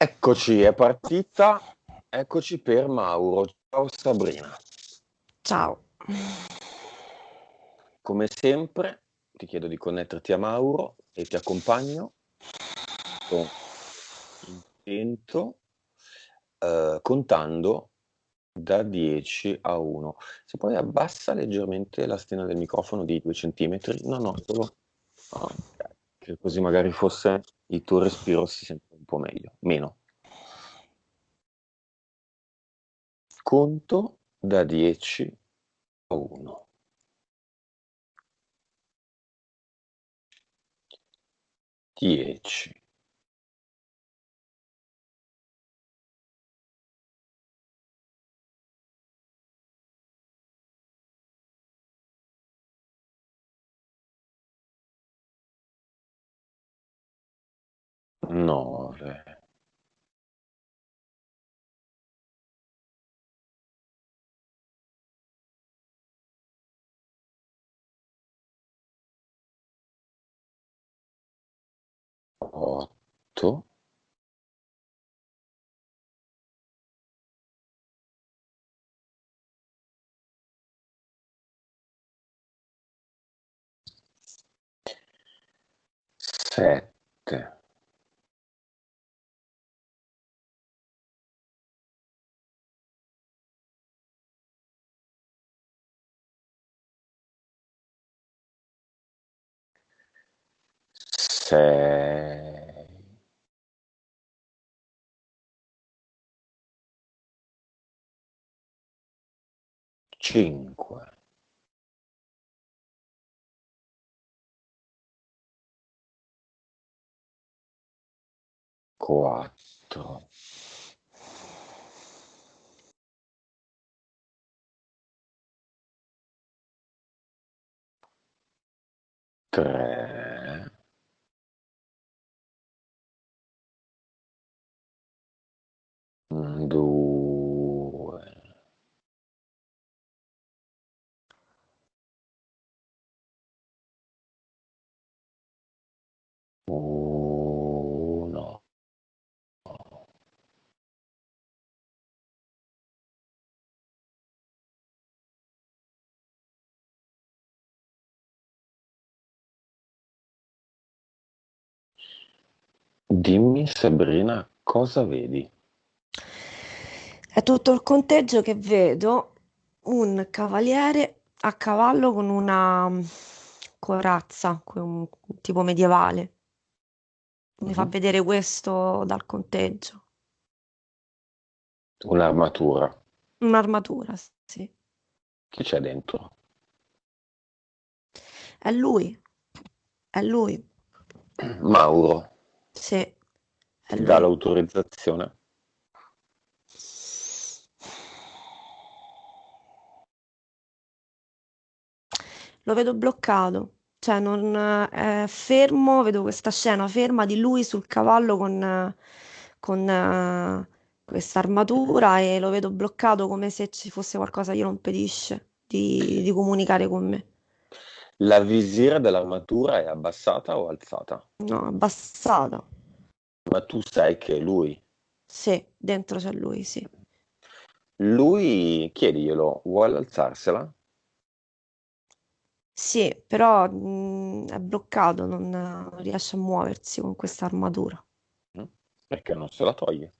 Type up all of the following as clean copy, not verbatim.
Eccoci, è partita. Eccoci per Mauro. Ciao Sabrina. Ciao. Come sempre, ti chiedo di connetterti a Mauro e ti accompagno con intento, contando da 10 a 1. Se poi abbassa leggermente la stena del microfono di 2 centimetri. No, no, solo... ok, che così magari forse il tuo respiro si sente un po' meglio. Meno. Conto da 10 a 1. 10, 9, 8, 7, 6, 5, 4, 3, 2, 1. Dimmi, Sabrina, cosa vedi? È tutto il conteggio che vedo un cavaliere a cavallo con una corazza, tipo medievale. Mi fa Mhm. vedere questo dal conteggio. Un'armatura. Un'armatura, sì. Chi c'è dentro? È lui, è lui, Mauro. sì, è Ti dà lui. l'autorizzazione? Lo vedo bloccato, cioè non è fermo, vedo questa scena ferma di lui sul cavallo con questa armatura e lo vedo bloccato come se ci fosse qualcosa che glielo impedisce di comunicare con me. La visiera dell'armatura è abbassata o alzata? No, abbassata. Ma tu sai che è lui. Sì, dentro c'è lui, sì. Lui, chiediglielo, vuole alzarsela? Sì, però è bloccato, non riesce a muoversi con questa armatura. Mm? Perché non se la toglie?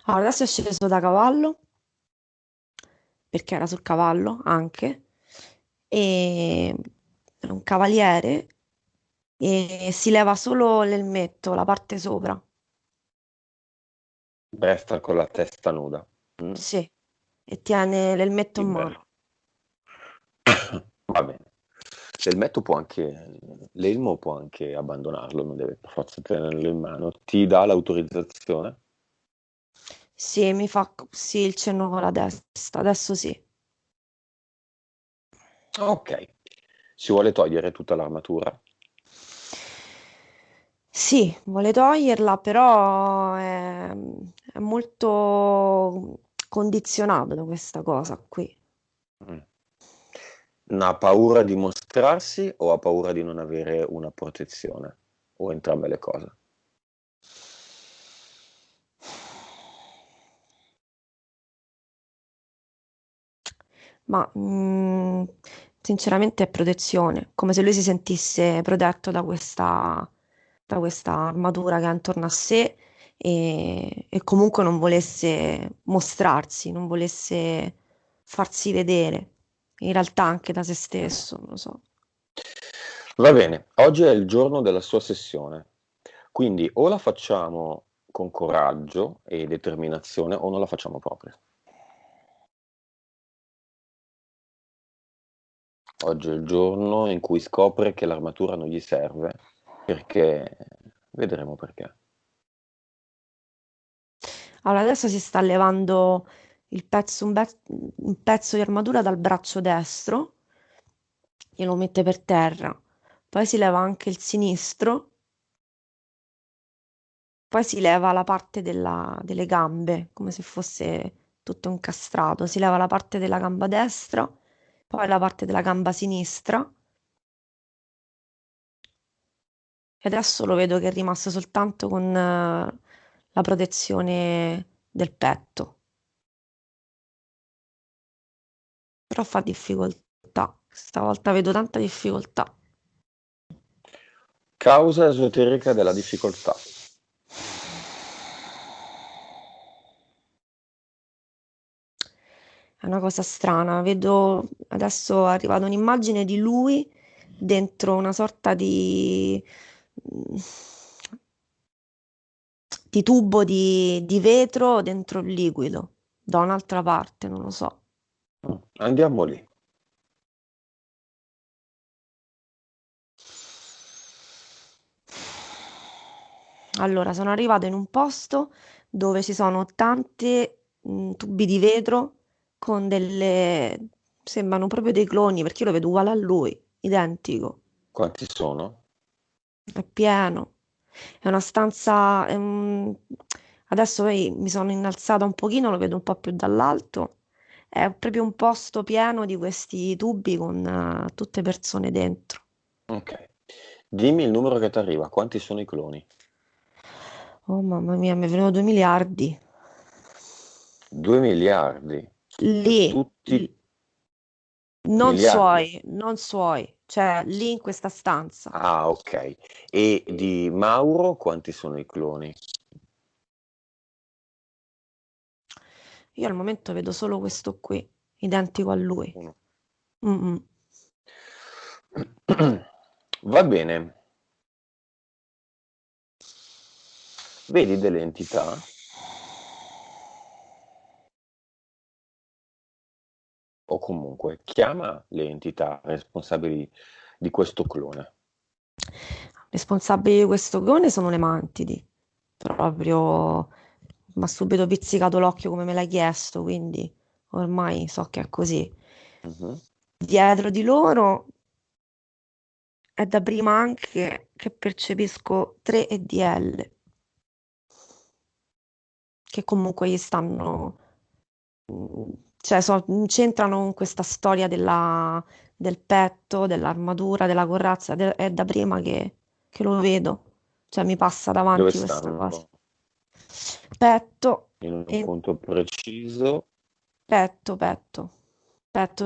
Allora, adesso è sceso da cavallo, perché era sul cavallo anche, e è un cavaliere e si leva solo l'elmetto, la parte sopra. Resta con la testa nuda. Mm? Sì, e tiene l'elmetto in Libera. mano. Va bene. L'elmo può anche abbandonarlo, non deve per forza tenerlo in mano. Ti dà l'autorizzazione? Sì, mi fa sì il cenno con la testa, adesso sì. Ok. Si vuole togliere tutta l'armatura? Sì, vuole toglierla, però è molto condizionato da questa cosa qui. Mm. Ha paura di mostrarsi o ha paura di non avere una protezione? O entrambe le cose? Ma sinceramente è protezione, come se lui si sentisse protetto da questa armatura che ha intorno a sé e comunque non volesse mostrarsi, non volesse farsi vedere, in realtà anche da se stesso, non lo so. Va bene, oggi è il giorno della sua sessione, quindi o la facciamo con coraggio e determinazione o non la facciamo proprio. Oggi è il giorno in cui scopre che l'armatura non gli serve, perché vedremo perché. Allora adesso si sta levando un pezzo di armatura dal braccio destro, glielo mette per terra, poi si leva anche il sinistro. Poi si leva la parte delle gambe, come se fosse tutto incastrato. Si leva la parte della gamba destra, poi la parte della gamba sinistra. E adesso lo vedo che è rimasto soltanto con la protezione del petto. Però fa difficoltà. Stavolta vedo tanta difficoltà. Causa esoterica della difficoltà. È una cosa strana. Vedo adesso è arrivata un'immagine di lui dentro una sorta di tubo di vetro dentro il liquido, da un'altra parte, non lo so. Andiamo lì. Allora, sono arrivata in un posto dove ci sono tante tubi di vetro con delle... sembrano proprio dei cloni, perché io lo vedo uguale a lui, identico, Quanti sono? è pieno. È una stanza... Adesso poi mi sono innalzata un pochino, lo vedo un po' più dall'alto. È proprio un posto pieno di questi tubi con tutte persone dentro. Ok. Dimmi il numero che ti arriva, quanti sono i cloni? Oh mamma mia, mi è venuto 2 miliardi. 2 miliardi. Lì, Tutti non miliardi. suoi, non suoi, cioè lì in questa stanza. Ah, ok. E di Mauro quanti sono i cloni? Io al momento vedo solo questo qui, identico a lui. Uno. Mm, mm. Va bene. Vedi delle entità? O comunque chiama le entità responsabili di questo clone. Responsabili di questo clone sono le mantidi. Proprio mi ha subito pizzicato l'occhio come me l'hai chiesto, quindi ormai so che è così. Mhm. Dietro di loro è da prima anche che percepisco 3 EDL, che comunque gli stanno, cioè c'entrano con questa storia del petto, dell'armatura, della corazza, è da prima che lo vedo, cioè mi passa Dove davanti questa cosa. stanno? Petto, In un e punto preciso? petto, petto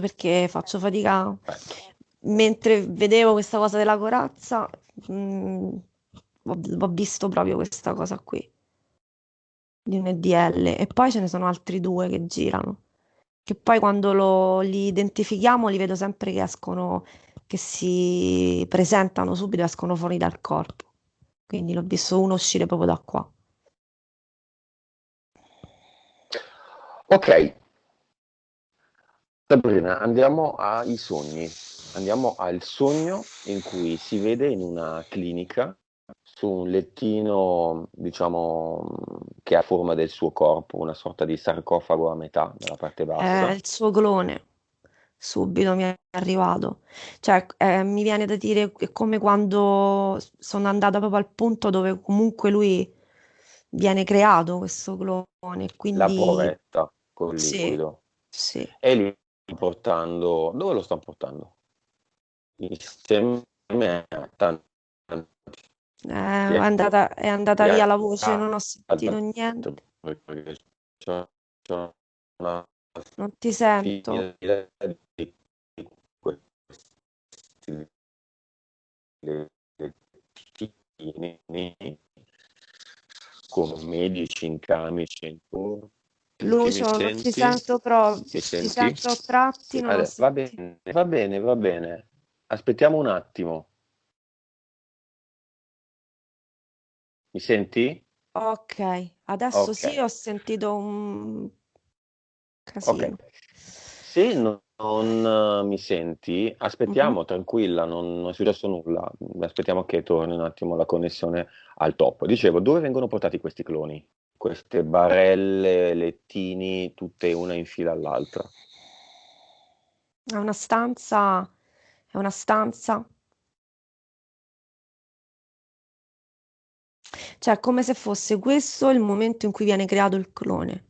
perché faccio fatica. Aspetta. Mentre vedevo questa cosa della corazza, mm, ho visto proprio questa cosa qui di un EDL e poi ce ne sono altri due che girano. Che poi quando li identifichiamo li vedo sempre che escono, che si presentano subito, escono fuori dal corpo. Quindi l'ho visto uno uscire proprio da qua. Ok, Sabrina, andiamo ai sogni. Andiamo al sogno in cui si vede in una clinica su un lettino, diciamo, che ha forma del suo corpo, una sorta di sarcofago a metà nella parte È bassa. il suo clone. Subito mi è arrivato. Cioè, mi viene da dire che è come quando sono andata proprio al punto dove comunque lui viene creato, questo clone. La Quindi provetta col sì, liquido. sì. È lì. portando, dove lo stanno portando? Insieme a tanti È andata via la voce, non ho sentito altri, niente, perché c'è una non ti sento. fila di questi lettini con medici in camice intorno. Mi Lucio, non ti senti? sento proprio, Mi ti senti? sento a tratti, non ho Va sentito. bene, va bene, va bene. Aspettiamo un attimo. Mi senti? Ok, adesso Ok, sì, ho sentito un ok. casino. Se non mi senti, Mhm. aspettiamo, tranquilla, non è successo nulla. Aspettiamo che torni un attimo la connessione al top. Dicevo, dove vengono portati questi cloni? Queste barelle, lettini, tutte una in fila all'altra. È una stanza, è una stanza, cioè è come se fosse questo il momento in cui viene creato il clone,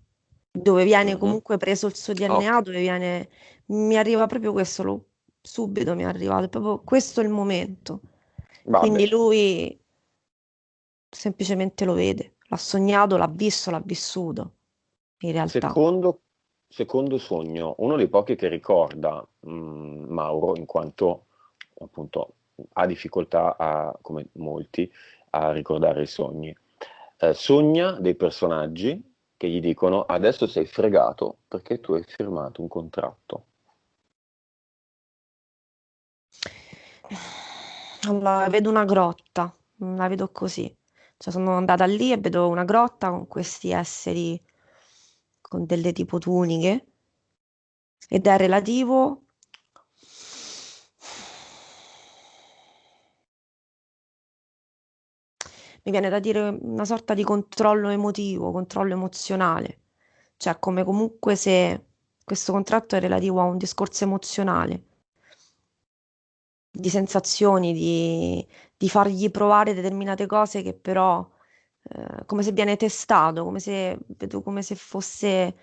dove viene Mhm. comunque preso il suo Ok, DNA, dove viene, mi arriva proprio questo, subito mi è arrivato, è proprio questo è il momento. va Quindi bene. lui semplicemente lo vede, l'ha sognato, l'ha visto, l'ha vissuto, in realtà. Secondo sogno, uno dei pochi che ricorda Mauro, in quanto appunto ha difficoltà, come molti, a ricordare i sogni. Sogna dei personaggi che gli dicono adesso sei fregato perché tu hai firmato un contratto. Allora, vedo una grotta, la vedo così. Cioè, sono andata lì e vedo una grotta con questi esseri con delle tipo tuniche ed è relativo. Mi viene da dire una sorta di controllo emotivo, controllo emozionale. Cioè, come comunque se questo contratto è relativo a un discorso emozionale, di sensazioni, di fargli provare determinate cose che però, come se viene testato, come se, vedo come se fosse,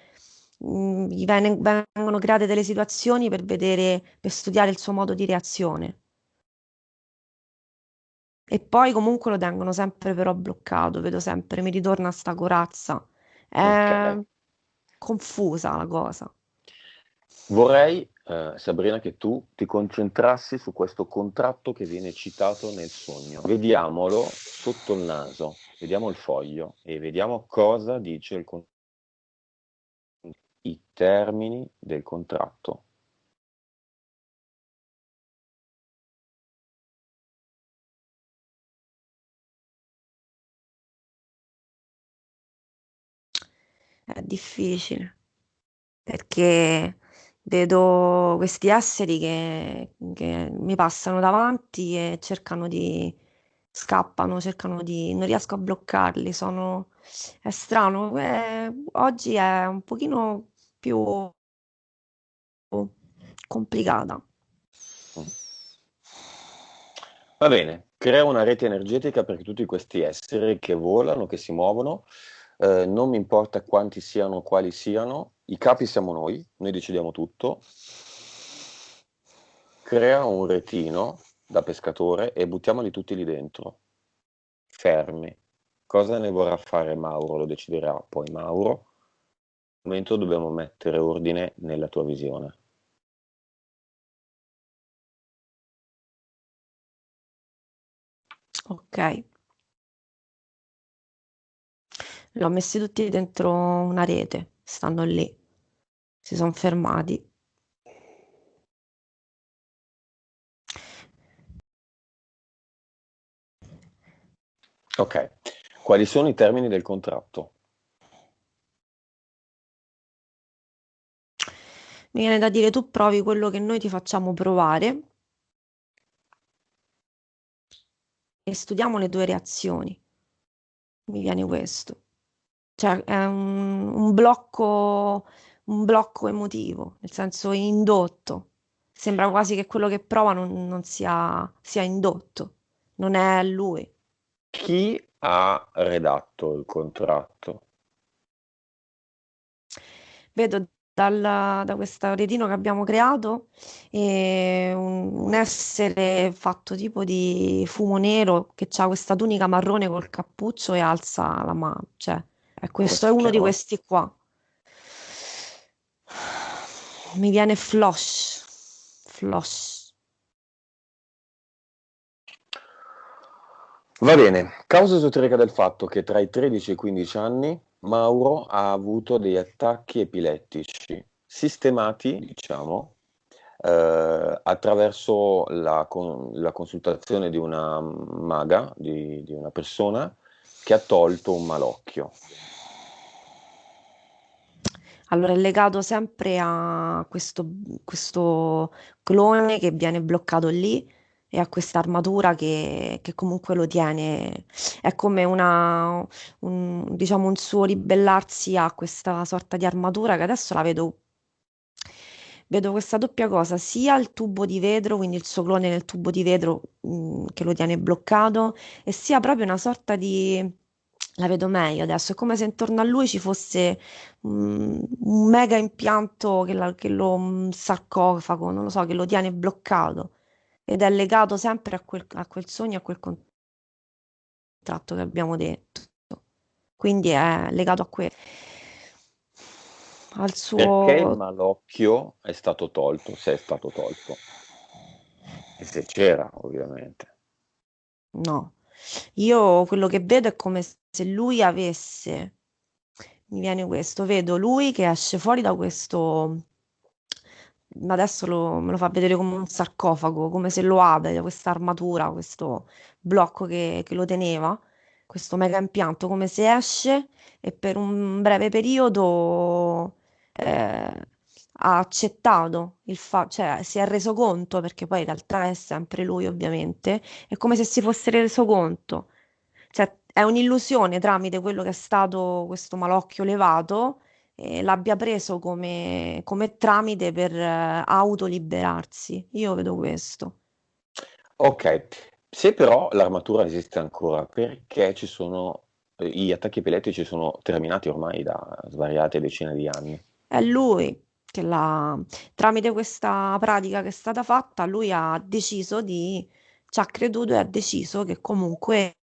vengono create delle situazioni per vedere, per studiare il suo modo di reazione. E poi comunque lo tengono sempre però bloccato, vedo sempre, mi ritorna sta corazza. Ok. È confusa la cosa. Vorrei, Sabrina, che tu ti concentrassi su questo contratto che viene citato nel sogno. Vediamolo sotto il naso, vediamo il foglio e vediamo cosa dice i termini del contratto. È difficile perché vedo questi esseri che mi passano davanti e cercano di scappano, cercano di non riesco a bloccarli, è strano. Oggi è un pochino più complicata. Mm. Va bene, crea una rete energetica per tutti questi esseri che volano, che si muovono. Non mi importa quanti siano, quali siano, i capi siamo noi decidiamo tutto. Crea un retino da pescatore e buttiamoli tutti lì dentro, fermi. Cosa ne vorrà fare Mauro? Lo deciderà poi Mauro. Al momento dobbiamo mettere ordine nella tua visione. Ok, li ho messi tutti dentro una rete, stanno lì, si sono fermati. Ok, quali sono i termini del contratto? Mi viene da dire tu provi quello che noi ti facciamo provare e studiamo le tue reazioni. Mi viene questo. Cioè, è un blocco emotivo, nel senso indotto. Sembra quasi che quello che prova non sia indotto, non è lui. Chi ha redatto il contratto? Vedo da questo retino che abbiamo creato, e un essere fatto tipo di fumo nero che ha questa tunica marrone col cappuccio e alza la mano. Cioè, Come questo è si uno di chiama? questi qua. Mi viene Flosh. Flosh. Va bene, causa esoterica del fatto che tra i 13 e i 15 anni Mauro ha avuto degli attacchi epilettici sistemati, diciamo, attraverso la consultazione di una maga, di una persona che ha tolto un malocchio. Allora, è legato sempre a questo clone che viene bloccato lì e a questa armatura che comunque lo tiene. È come diciamo, un suo ribellarsi a questa sorta di armatura che adesso la vedo. Vedo questa doppia cosa, sia il tubo di vetro, quindi il suo clone nel tubo di vetro, che lo tiene bloccato, e sia proprio una sorta di. La vedo meglio adesso, è come se intorno a lui ci fosse un mega impianto un sarcofago, non lo so, che lo tiene bloccato ed è legato sempre a quel sogno, a quel contratto che abbiamo detto. Quindi è legato al Perché il suo. malocchio è stato tolto, se è stato tolto, e se c'era, ovviamente. No, io quello che vedo è come se lui avesse. Mi viene questo, vedo lui che esce fuori da questo. Ma adesso me lo fa vedere come un sarcofago, come se lo apre, da questa armatura, questo blocco che lo teneva, questo mega impianto, come se esce e per un breve periodo ha accettato cioè si è reso conto, perché poi in realtà è sempre lui ovviamente, è come se si fosse reso conto. Cioè è un'illusione tramite quello che è stato questo malocchio levato, l'abbia preso come tramite per autoliberarsi. Io vedo questo. Ok, se però l'armatura esiste ancora, perché gli attacchi epilettici sono terminati ormai da svariate decine di anni? È lui che tramite questa pratica che è stata fatta, lui ha deciso ci ha creduto e ha deciso che comunque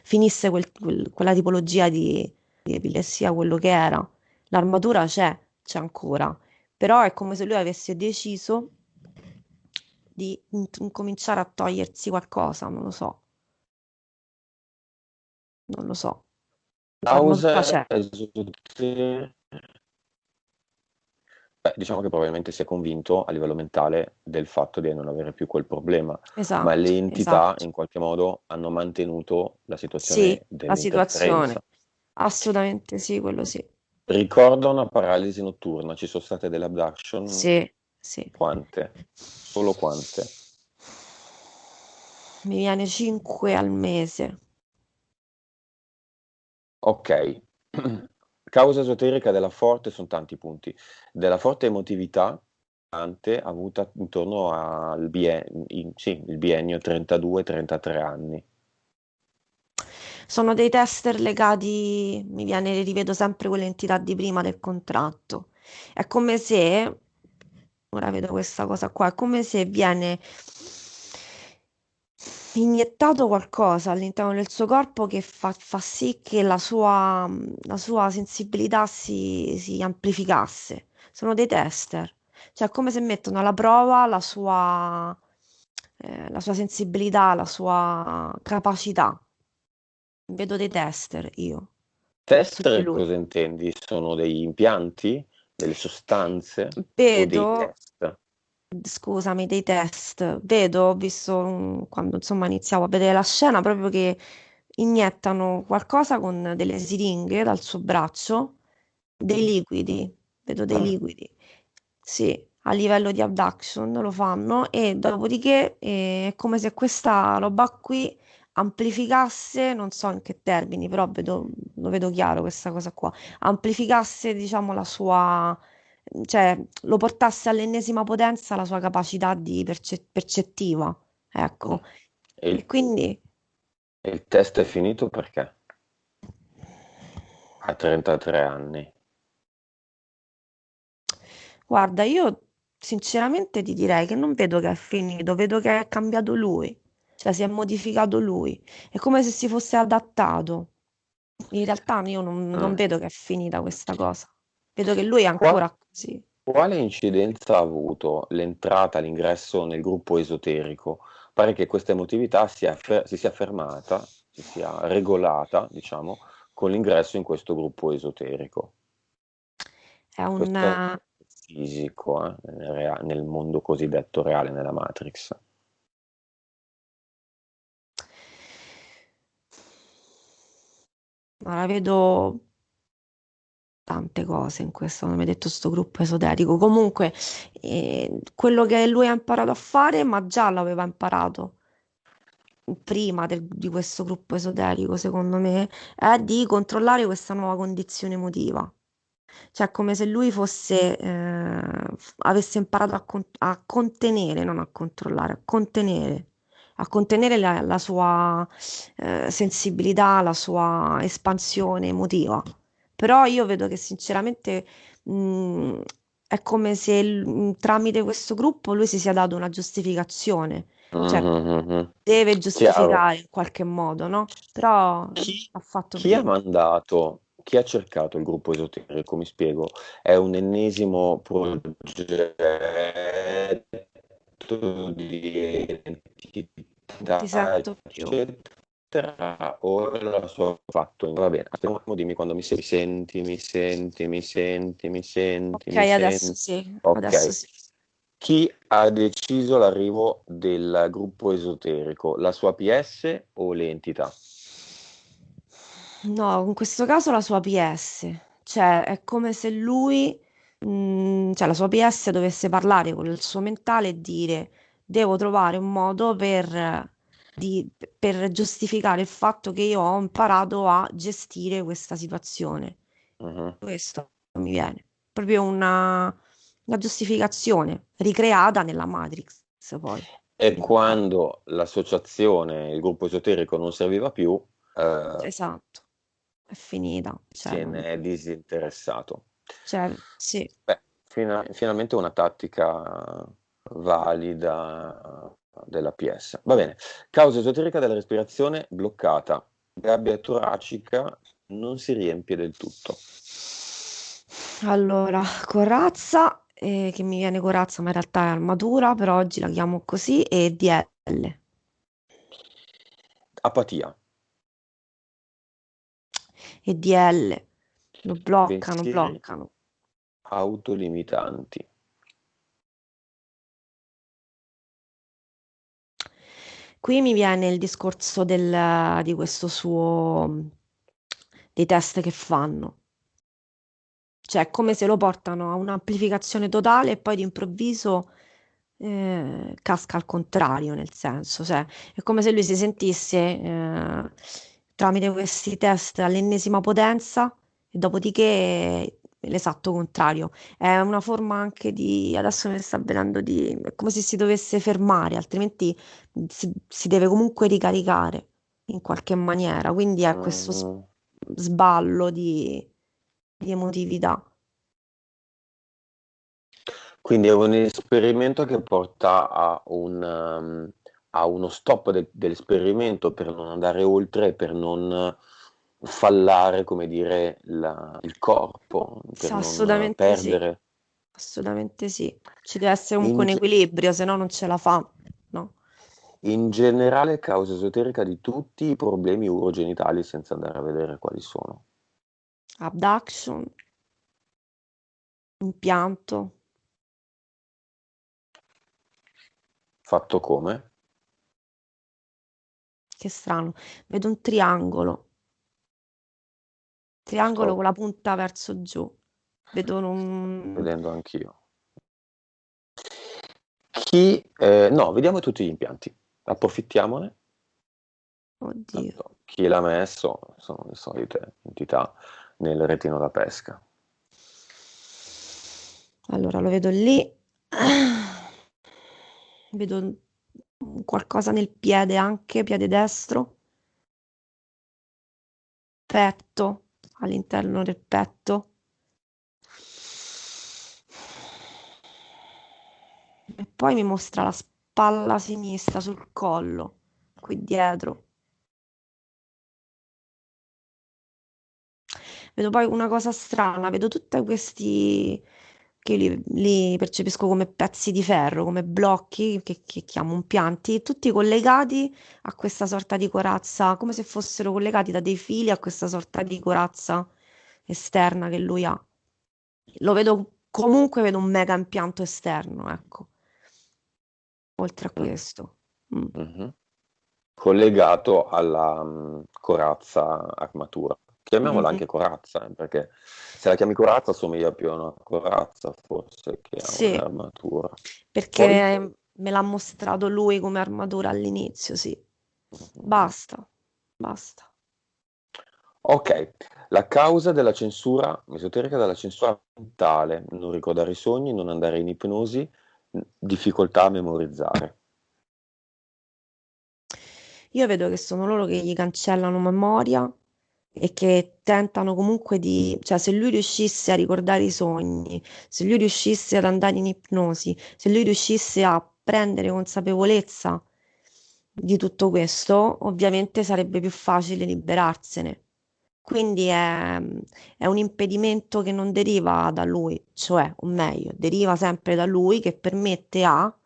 finisse quella tipologia di epilessia, quello che era. L'armatura c'è ancora, però è come se lui avesse deciso di incominciare a togliersi qualcosa, non lo so, non lo so. L'armatura Causa c'è, esoterica. Beh, diciamo che probabilmente si è convinto a livello mentale del fatto di non avere più quel problema, ma le esatto, entità esatto. in qualche modo hanno mantenuto la Sì, situazione la dell'interferenza. situazione. Assolutamente sì, quello sì. Ricorda una paralisi notturna, ci sono state delle abduction, Sì, sì. quante? Solo quante? Mi viene 5 al mese. Ok, causa esoterica della forte, sono tanti punti, della forte emotività avuta intorno sì, il biennio 32-33 anni. Sono dei tester legati, rivedo sempre quell'entità di prima del contratto. È come se, ora vedo questa cosa qua, è come se viene iniettato qualcosa all'interno del suo corpo che fa sì che la sua sensibilità si amplificasse. Sono dei tester, cioè è come se mettono alla prova la sua sensibilità, la sua capacità. Vedo dei tester io su di Tester lui. cosa intendi? Sono degli impianti, delle sostanze o dei Vedo, test? scusami, dei test. Ho visto quando insomma iniziavo a vedere la scena proprio che iniettano qualcosa con delle siringhe dal suo braccio, dei liquidi, vedo dei liquidi. Sì, a livello di abduction lo fanno e dopodiché è come se questa roba qui amplificasse, non so in che termini, però lo vedo chiaro questa cosa qua, amplificasse, diciamo, cioè lo portasse all'ennesima potenza la sua capacità di percettiva, Mm. ecco. E E il, quindi e il test è finito perché? A 33 anni. Guarda, io sinceramente ti direi che non vedo che è finito, vedo che è cambiato lui, cioè si è modificato lui, è come se si fosse adattato. In realtà io non Mm. vedo che è finita questa cosa, vedo che lui è Qua- ancora così. Quale incidenza ha avuto l'entrata, l'ingresso nel gruppo esoterico? Pare che questa emotività si sia fermata, si sia regolata, diciamo, con l'ingresso in questo gruppo esoterico. È un... Questo è fisico, nel mondo cosiddetto reale, nella Matrix. Ma la vedo tante cose in questo, non mi hai detto sto gruppo esoterico. Comunque, quello che lui ha imparato a fare, ma già l'aveva imparato prima di questo gruppo esoterico, secondo me, è di controllare questa nuova condizione emotiva. Cioè, come se lui fosse, avesse imparato a contenere, non a controllare, a contenere la sua, sensibilità, la sua espansione emotiva. Però io vedo che sinceramente, mh, è come se tramite questo gruppo lui si sia dato una giustificazione, cioè Mhm, mhm. deve Chiaro. giustificare in qualche modo, no? Però Chi, l'ha fatto chi ha prima. mandato, chi ha cercato il gruppo esoterico? Mi spiego, è un ennesimo progetto di Non ti entità, sento più. eccetera, o l'ha solo fatto? Va bene, aspetta un attimo, dimmi quando mi senti, mi senti, mi senti, mi senti, Ok, mi adesso senti. sì, adesso Ok. sì. Chi ha deciso l'arrivo del gruppo esoterico? La sua PS o le entità? No, in questo caso la sua PS, cioè è come se lui, cioè la sua PS dovesse parlare con il suo mentale e dire devo trovare un modo di- per giustificare il fatto che io ho imparato a gestire questa situazione. Mhm. Questo mi viene, proprio una giustificazione ricreata nella Matrix, poi. E In realtà. quando l'associazione, il gruppo esoterico non serviva più, Esatto, è finita, cioè, se ne è disinteressato. sì. Beh, finalmente una tattica valida della PS. Va bene. Causa esoterica della respirazione bloccata. Gabbia toracica non si riempie del tutto. Allora, corazza, che mi viene corazza, ma in realtà è armatura, però oggi la chiamo così, e DL. Apatia. E DL, lo bloccano, Pensieri bloccano. autolimitanti. Qui mi viene il discorso di questo suo, dei test che fanno. Cioè, è come se lo portano a un'amplificazione totale e poi d'improvviso casca al contrario, nel senso, cioè, è come se lui si sentisse tramite questi test all'ennesima potenza e dopodiché l'esatto contrario. È una forma anche di, adesso mi sta avvenendo di, è come se si dovesse fermare, altrimenti si deve comunque ricaricare in qualche maniera. Quindi è questo Mm. sballo di emotività. Quindi è un esperimento che porta a uno stop dell'esperimento per non andare oltre, per non fallare, come dire, il corpo, per non Assolutamente sì, perdere. assolutamente sì. Ci deve essere comunque In, un ge- equilibrio, se no non ce la fa, no? in generale, causa esoterica di tutti i problemi urogenitali, senza andare a vedere quali sono. Abduction, impianto, Fatto come? che strano. Vedo un triangolo, triangolo Sto con la punta verso giù. Vedo un... vedendo anch'io. No, vediamo tutti gli impianti. Approfittiamone. Oddio. Tanto chi l'ha messo sono le solite entità nel retino da pesca. Allora lo vedo lì. Vedo qualcosa nel piede anche, piede destro, petto, all'interno del petto. E poi mi mostra la spalla sinistra sul collo, qui dietro. Vedo poi una cosa strana, vedo tutti questi che io li percepisco come pezzi di ferro, come blocchi che chiamo impianti, tutti collegati a questa sorta di corazza, come se fossero collegati da dei fili a questa sorta di corazza esterna che lui ha. Lo vedo comunque, vedo un mega impianto esterno, ecco, oltre a Mm, questo. Mm. mhm. Collegato alla corazza armatura. Chiamiamola Mhm. anche corazza, perché se la chiami corazza assomiglia più a una corazza forse che a Sì, un'armatura. Poi, perché me l'ha mostrato lui come armatura all'inizio, sì. mhm. Basta, basta. Ok, la causa della censura esoterica della censura mentale, non ricordare i sogni, non andare in ipnosi, difficoltà a memorizzare. Io vedo che sono loro che gli cancellano memoria e che tentano comunque di, cioè se lui riuscisse a ricordare i sogni, se lui riuscisse ad andare in ipnosi, se lui riuscisse a prendere consapevolezza di tutto questo, ovviamente sarebbe più facile liberarsene. Quindi è un impedimento che non deriva da lui, cioè, o meglio, deriva sempre da lui che permette a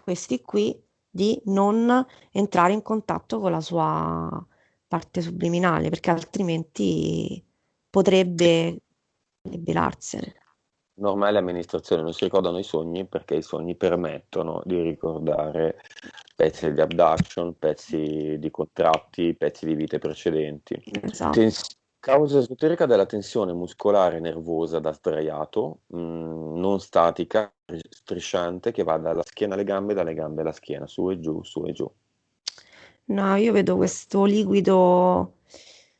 questi qui di non entrare in contatto con la sua parte subliminale, perché altrimenti potrebbe liberarsene. Normale amministrazione non si ricordano i sogni perché i sogni permettono di ricordare pezzi di abduction, pezzi di contratti, pezzi di vite precedenti. Esatto. Causa esoterica della tensione muscolare nervosa da sdraiato, non statica, strisciante, che va dalla schiena alle gambe, dalle gambe alla schiena, su e giù, su e giù. No, io vedo questo liquido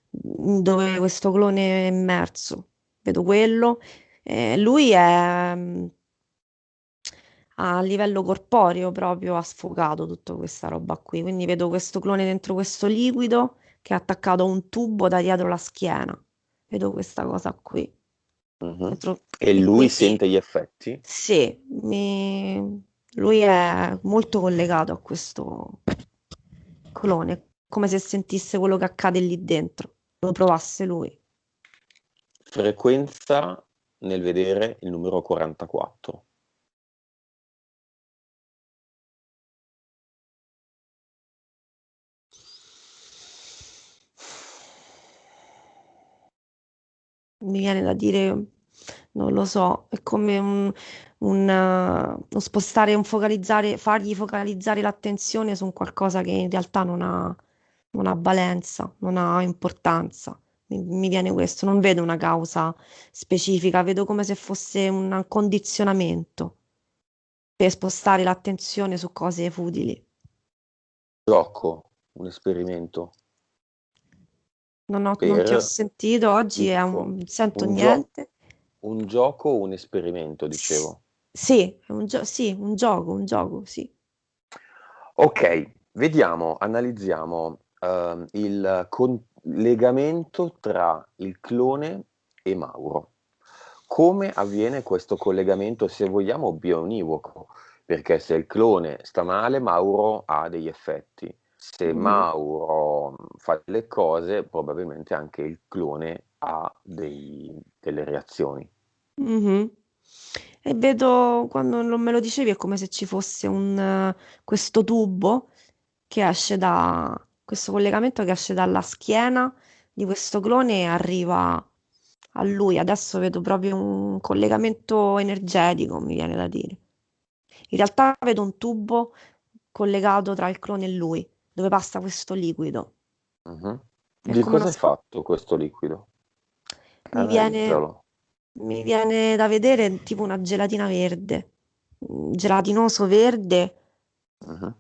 dove questo clone è immerso. Vedo quello. Lui è a livello corporeo proprio ha sfogato tutta questa roba qui. Quindi vedo questo clone dentro questo liquido che è attaccato a un tubo da dietro la schiena. Vedo questa cosa qui. Mhm. Dentro- E E lui quindi sente gli effetti? sì, lui è molto collegato a questo clone, come se sentisse quello che accade lì dentro, lo provasse lui. Frequenza nel vedere il numero 44. Mi viene da dire, non lo so, è come uno spostare, un focalizzare, fargli focalizzare l'attenzione su un qualcosa che in realtà non ha valenza, non ha importanza. Mi viene questo, non vedo una causa specifica, vedo come se fosse un condizionamento per spostare l'attenzione su cose futili. Gioco, un esperimento Non ti ho per sentito, oggi dico, non sento un, gio- niente. un gioco, un esperimento, S- dicevo. sì, sì, un gioco, sì. Ok, vediamo, analizziamo il collegamento tra il clone e Mauro. Come avviene questo collegamento, se vogliamo, bionivoco? Perché se il clone sta male, Mauro ha degli effetti. Se Mhm, Mauro fa delle cose, probabilmente anche il clone ha delle reazioni. mhm. E vedo, quando non me lo dicevi, è come se ci fosse questo tubo che esce questo collegamento che esce dalla schiena di questo clone e arriva a lui. Adesso vedo proprio un collegamento energetico, mi viene da dire. In realtà vedo un tubo collegato tra il clone e lui, dove passa questo liquido. Mhm. È Di come cosa è fatto questo liquido? mi viene, Analizzalo. mi viene da vedere tipo una gelatina verde, gelatinoso verde, Mhm.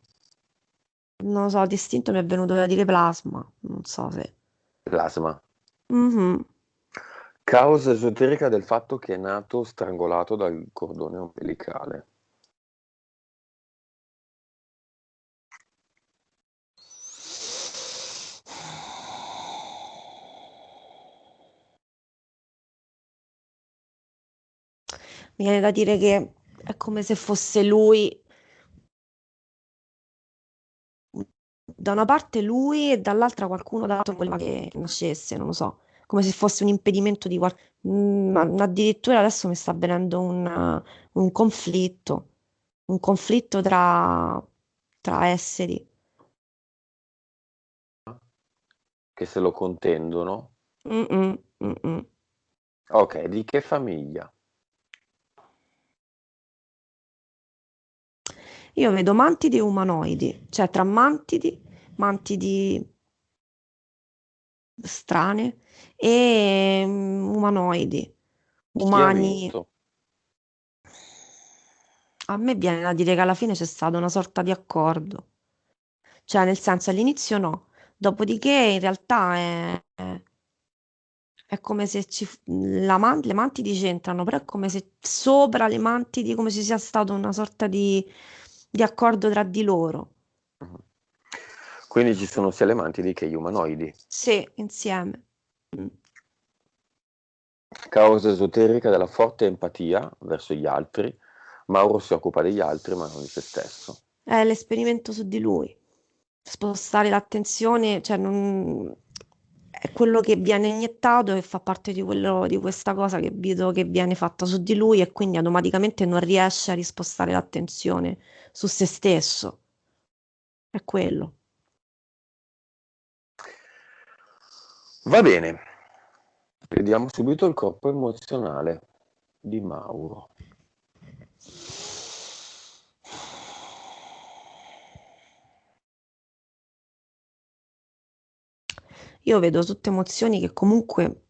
non lo so, distinto mi è venuto da dire plasma, non so se... Plasma. Mhm. Causa esoterica del fatto che è nato strangolato dal cordone ombelicale. Mi viene da dire che è come se fosse lui da una parte lui e dall'altra qualcuno dato voleva che nascesse, non lo so, come se fosse un impedimento di qualcosa. Addirittura adesso mi sta avvenendo un conflitto tra esseri. che se lo contendono. Mm, mm, mm, mm. Ok, di che famiglia? Io vedo mantidi e umanoidi, cioè tra mantidi strane e umanoidi. Chi ha Umani. vinto? A me viene da dire che alla fine c'è stata una sorta di accordo, cioè nel senso all'inizio no, dopodiché in realtà è come se le mantidi c'entrano, però è come se sopra le mantidi come ci sia stato una sorta di accordo tra di loro. Mhm. Quindi ci sono sia le mantidi che gli umanoidi. Sì, insieme. Mm. Causa esoterica della forte empatia verso gli altri. Mauro si occupa degli altri ma non di se stesso. È l'esperimento su di lui. Spostare l'attenzione, cioè è quello che viene iniettato e fa parte di questa cosa che vedo che viene fatta su di lui e quindi automaticamente non riesce a rispostare l'attenzione su se stesso. È quello. Va bene, vediamo subito il corpo emozionale di Mauro. Io vedo tutte emozioni che comunque,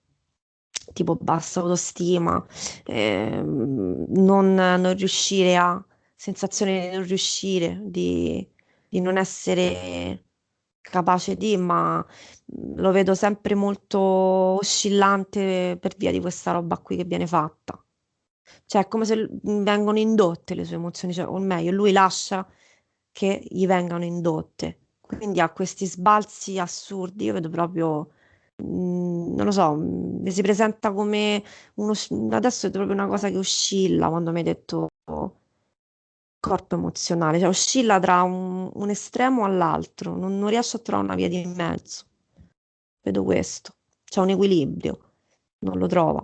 tipo bassa autostima, non riuscire a, sensazione di non riuscire, di non essere capace di, ma lo vedo sempre molto oscillante per via di questa roba qui che viene fatta. Cioè, è come se vengono indotte le sue emozioni, cioè, o meglio, lui lascia che gli vengano indotte. Quindi ha questi sbalzi assurdi. Io vedo proprio, non lo so, mi si presenta come adesso è proprio una cosa che oscilla quando mi hai detto corpo emozionale, cioè oscilla tra un estremo all'altro, non riesce a trovare una via di mezzo. Vedo questo. C'è un equilibrio, non lo trova.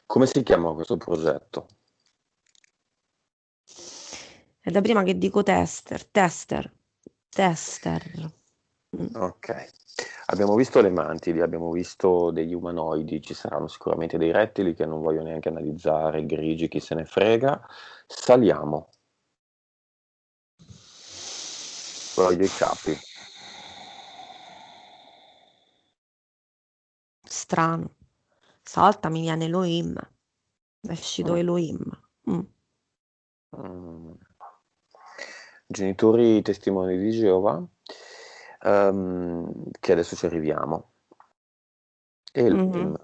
Come si chiama questo progetto? È da prima che dico tester. Mm. Ok. Abbiamo visto le mantidi, abbiamo visto degli umanoidi, ci saranno sicuramente dei rettili che non voglio neanche analizzare, grigi, chi se ne frega. Saliamo, voglio i capi. Strano. Stavolta mi viene Elohim. È uscito Mm. Elohim. Mm. Mm. Genitori testimoni di Geova, che adesso ci arriviamo. Elohim.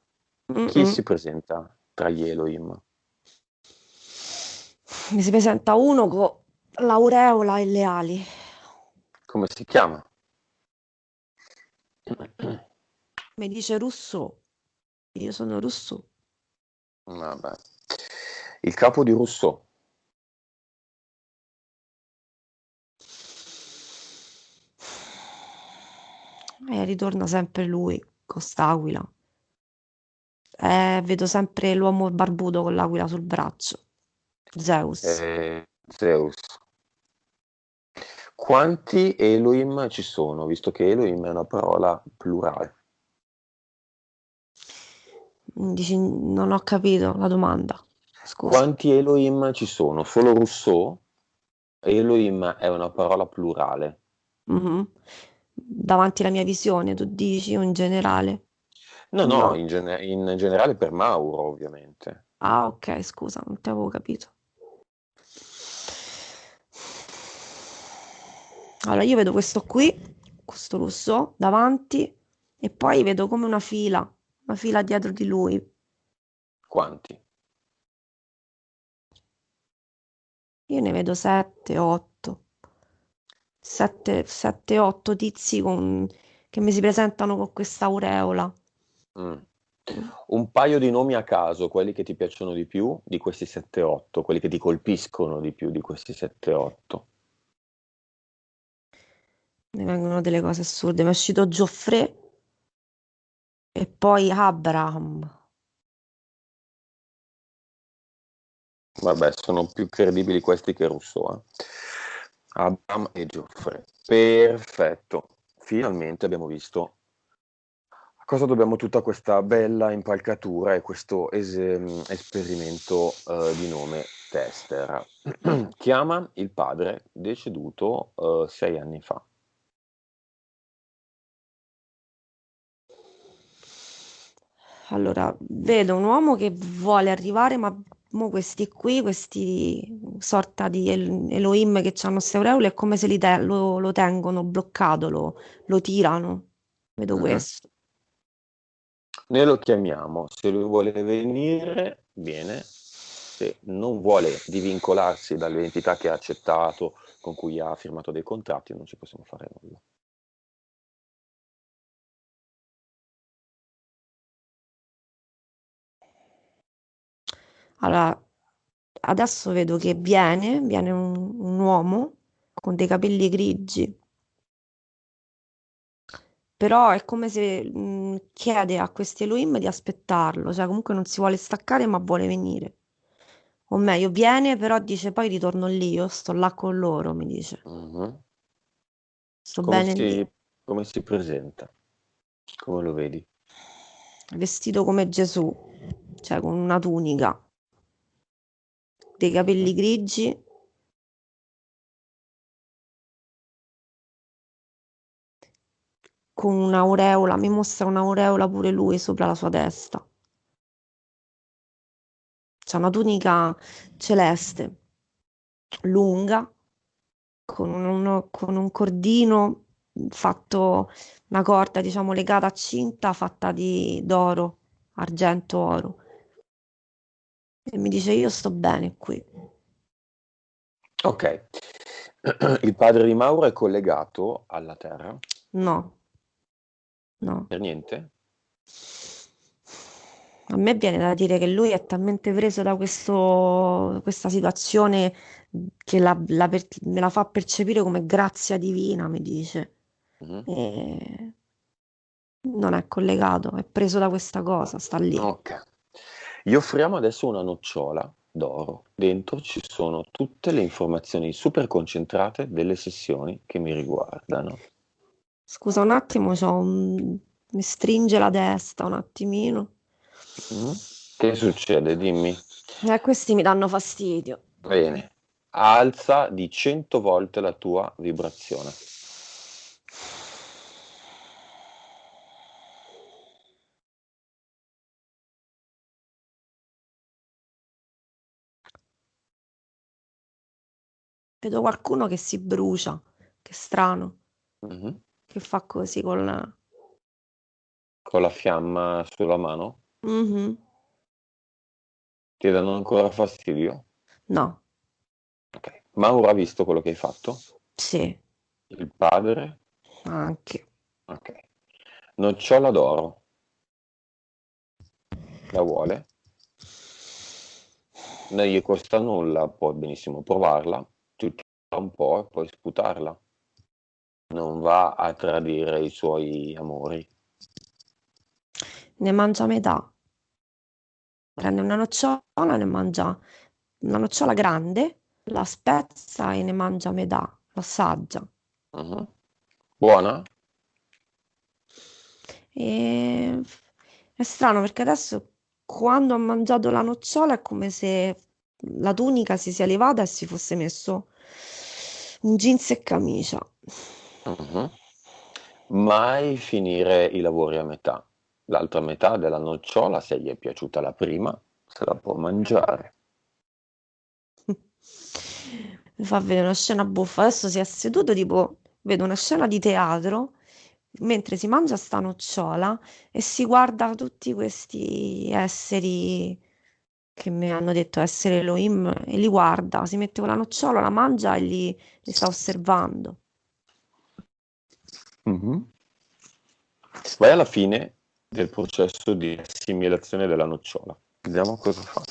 Mhm. Chi Mm-mm. si presenta tra gli Elohim? Mi si presenta uno con l'aureola e le ali. Come si chiama? Mi dice Rousseau. Io sono Rousseau. Vabbè. Il capo di Rousseau. E ritorna sempre lui, con st'aquila. Vedo sempre l'uomo barbuto con l'aquila sul braccio. Zeus. Zeus. Quanti Elohim ci sono, visto che Elohim è una parola plurale? Dici, non ho capito la domanda. Scusa. Quanti Elohim ci sono? Solo Rousseau? Elohim è una parola plurale. Mhm. Davanti alla mia visione, tu dici o in generale? No, no, No. in generale per Mauro, ovviamente. Ah, ok, scusa, non ti avevo capito. Allora, io vedo questo qui, questo Rousseau, davanti, e poi vedo come una fila dietro di lui. Quanti? Io ne vedo sette, otto, sette, otto tizi che mi si presentano con questa aureola. Mm. Un paio di nomi a caso, quelli che ti piacciono di più di questi 7-8, quelli che ti colpiscono di più di questi 7-8. Mi vengono delle cose assurde. Mi è uscito Geoffrey e poi Abraham. Vabbè, sono più credibili questi che Rousseau. Abraham e Geoffrey. Perfetto. Finalmente abbiamo visto a cosa dobbiamo tutta questa bella impalcatura e questo esperimento di nome Tester. Chiama il padre deceduto 6 anni fa. Allora, vedo un uomo che vuole arrivare, ma mo questi qui, questi sorta di Elohim che hanno queste aureole, è come se lo tengono bloccato, lo tirano. Vedo Mhm. questo. Noi lo chiamiamo, se lui vuole venire, viene, se non vuole divincolarsi dalle entità che ha accettato, con cui ha firmato dei contratti, non ci possiamo fare nulla. Allora, adesso vedo che viene un uomo con dei capelli grigi, però è come se chiede a questi Elohim di aspettarlo, cioè comunque non si vuole staccare ma vuole venire. O meglio, viene, però dice poi ritorno lì, io sto là con loro, mi dice. Mhm. Sto Come bene lì. si, come si presenta? Come lo vedi? Vestito come Gesù, cioè con una tunica, dei Mhm. capelli grigi, con un'aureola, mi mostra un'aureola pure lui sopra la sua testa. C'ha una tunica celeste, lunga, con un cordino fatto, una corda, diciamo, legata a cinta fatta di d'oro, argento, oro. E mi dice, io sto bene qui. Ok. Il padre di Mauro è collegato alla Terra? No, no. Per niente? A me viene da dire che lui è talmente preso da questa situazione che me la fa percepire come grazia divina, mi dice. Mhm. E non è collegato, è preso da questa cosa, sta lì. Ok. Gli offriamo adesso una nocciola d'oro. Dentro ci sono tutte le informazioni super concentrate delle sessioni che mi riguardano. Scusa un attimo, mi stringe la testa un attimino. Mm? Che succede? Dimmi. Questi mi danno fastidio. Bene. Alza di 100 volte la tua vibrazione. Vedo qualcuno che si brucia, che strano, Mhm. che fa così con. Con la fiamma sulla mano? Mhm. Ti danno ancora fastidio? No, Ok. Mauro ha visto quello che hai fatto? sì, Il padre? anche. Ok. Nocciola d'oro. La vuole? Non gli costa nulla, puoi benissimo provarla, tutta un po' e poi sputarla. Non va a tradire i suoi amori. Ne mangia metà. Prende una nocciola, ne mangia una nocciola grande, la spezza e ne mangia metà, l'assaggia. Mhm. Buona? E è strano perché adesso quando ha mangiato la nocciola è come se la tunica si sia levata e si fosse messo un jeans e camicia. Mhm. Mai finire i lavori a metà. L'altra metà della nocciola, se gli è piaciuta la prima, se la può mangiare. Mi fa vedere una scena buffa. Adesso si è seduto, tipo, vedo una scena di teatro mentre si mangia sta nocciola e si guarda tutti questi esseri che mi hanno detto essere Elohim e li guarda, si mette con la nocciola, la mangia e li sta osservando. Mhm. Poi alla fine del processo di assimilazione della nocciola. Vediamo cosa fa.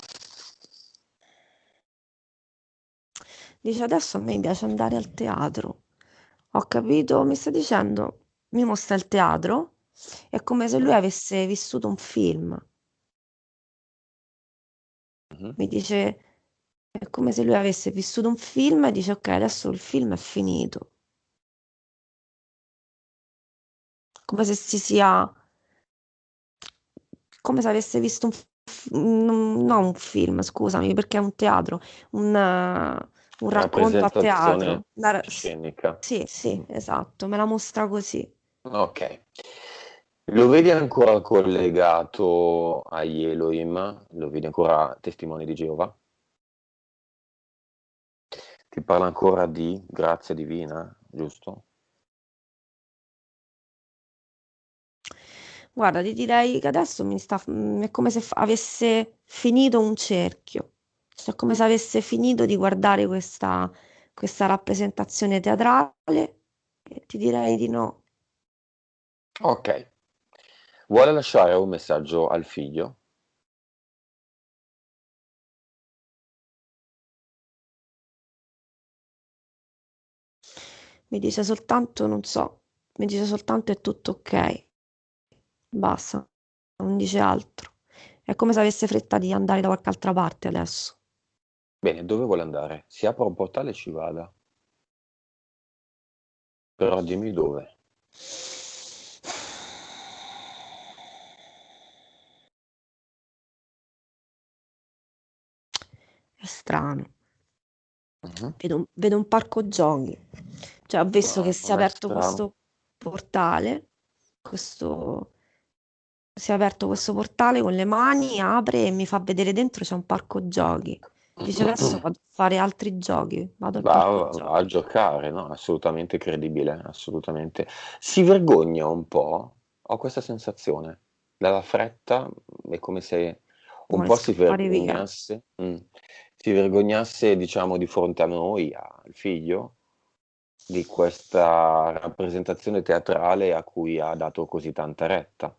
Dice adesso a me piace andare al teatro. Ho capito, mi sta dicendo, mi mostra il teatro, è come se lui avesse vissuto un film. Mhm. Mi dice, è come se lui avesse vissuto un film e dice, ok, adesso il film è finito. Come se si sia, come se avesse visto non un film, scusami, perché è un teatro, un racconto a Rappresentazione teatro. scenica. Sì, sì, esatto, me la mostra così. Ok. Lo vedi ancora collegato agli Elohim? Lo vedi ancora testimone di Geova? Ti parla ancora di grazia divina, giusto? Guarda, ti direi che adesso è come se avesse finito un cerchio, cioè come se avesse finito di guardare questa rappresentazione teatrale e ti direi di no. Ok. Vuole lasciare un messaggio al figlio? Mi dice soltanto, non so, mi dice soltanto è tutto ok, basta, non dice altro. È come se avesse fretta di andare da qualche altra parte adesso. Bene, dove vuole andare? Si apra un portale e ci vada. Però dimmi dove. È strano. Mhm. Vedo un parco giochi, cioè ho visto che No, si è non è aperto strano. questo portale, questo, si è aperto questo portale con le mani, apre e mi fa vedere dentro c'è un parco giochi. Dice adesso vado a fare altri giochi, vado al parco Va a giochi. giocare, no? Assolutamente credibile, assolutamente. Si vergogna un po', ho questa sensazione. Dalla fretta è come se un Vuole po' si scappare via. vergognasse, si vergognasse, diciamo, di fronte a noi, al figlio, di questa rappresentazione teatrale a cui ha dato così tanta retta.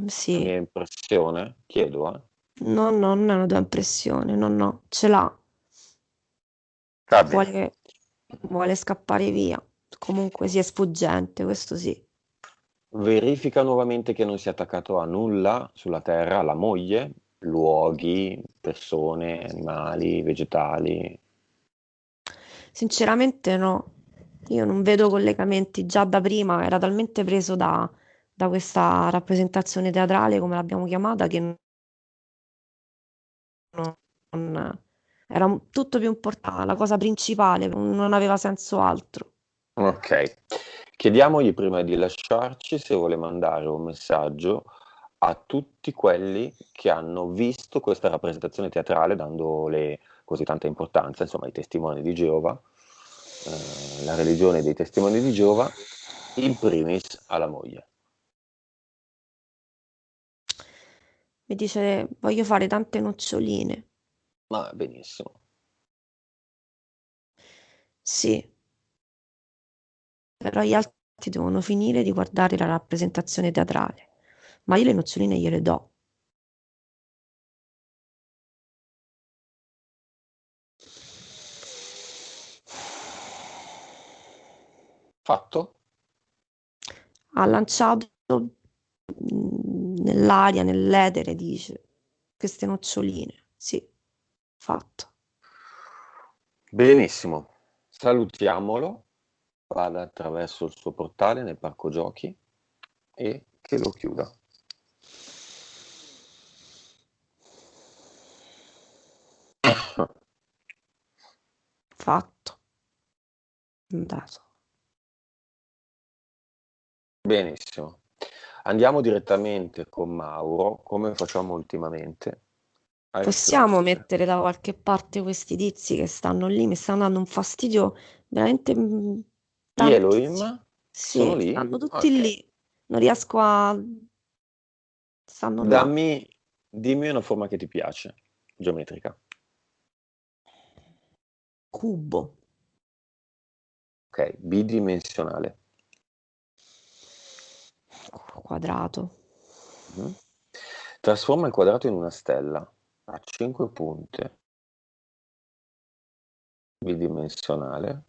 Sì, Mia impressione, chiedo, eh? no, no, non è una tua impressione, no, no, ce l'ha, Va bene. vuole, vuole scappare via. Comunque sì, è sfuggente, questo sì. Verifica nuovamente che non sia attaccato a nulla sulla Terra, alla moglie, luoghi, persone, animali, vegetali. Sinceramente no, io non vedo collegamenti già da prima, era talmente preso da questa rappresentazione teatrale, come l'abbiamo chiamata, che era tutto più importante, la cosa principale, non aveva senso altro. Ok. Chiediamogli prima di lasciarci se vuole mandare un messaggio a tutti quelli che hanno visto questa rappresentazione teatrale, dandole così tanta importanza, insomma, i testimoni di Geova, la religione dei testimoni di Geova, in primis alla moglie. Mi dice, voglio fare tante noccioline. Ma benissimo. Sì, però gli altri devono finire di guardare la rappresentazione teatrale. Ma io le noccioline gliele do. Fatto? Ha lanciato nell'aria, nell'etere, dice, queste noccioline. Sì, fatto. Benissimo. Salutiamolo, vada attraverso il suo portale nel parco giochi e che lo chiuda. Fatto. Andato. Benissimo. Andiamo direttamente con Mauro, come facciamo ultimamente, a Possiamo riflettere. mettere da qualche parte questi tizi che stanno lì, mi stanno dando un fastidio veramente Gli tantissimo. Elohim sono Sì, lì? stanno tutti Ok. lì. Non riesco a... Stanno là. Dimmi una forma che ti piace, geometrica. Cubo. Ok, bidimensionale. quadrato. Mhm. Trasforma il quadrato in una stella a 5 punte, bidimensionale.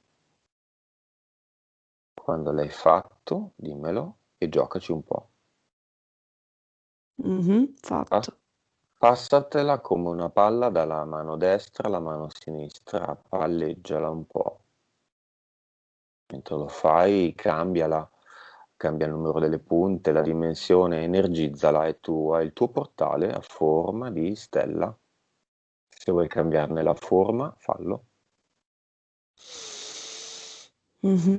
Quando l'hai fatto, dimmelo e giocaci un po'. Pa- Fatto. Passatela come una palla dalla mano destra alla mano sinistra, palleggiala un po'. Mentre lo fai, cambiala, cambia il numero delle punte, la dimensione, energizzala e tu hai il tuo portale a forma di stella. Se vuoi cambiarne la forma, fallo. Mhm.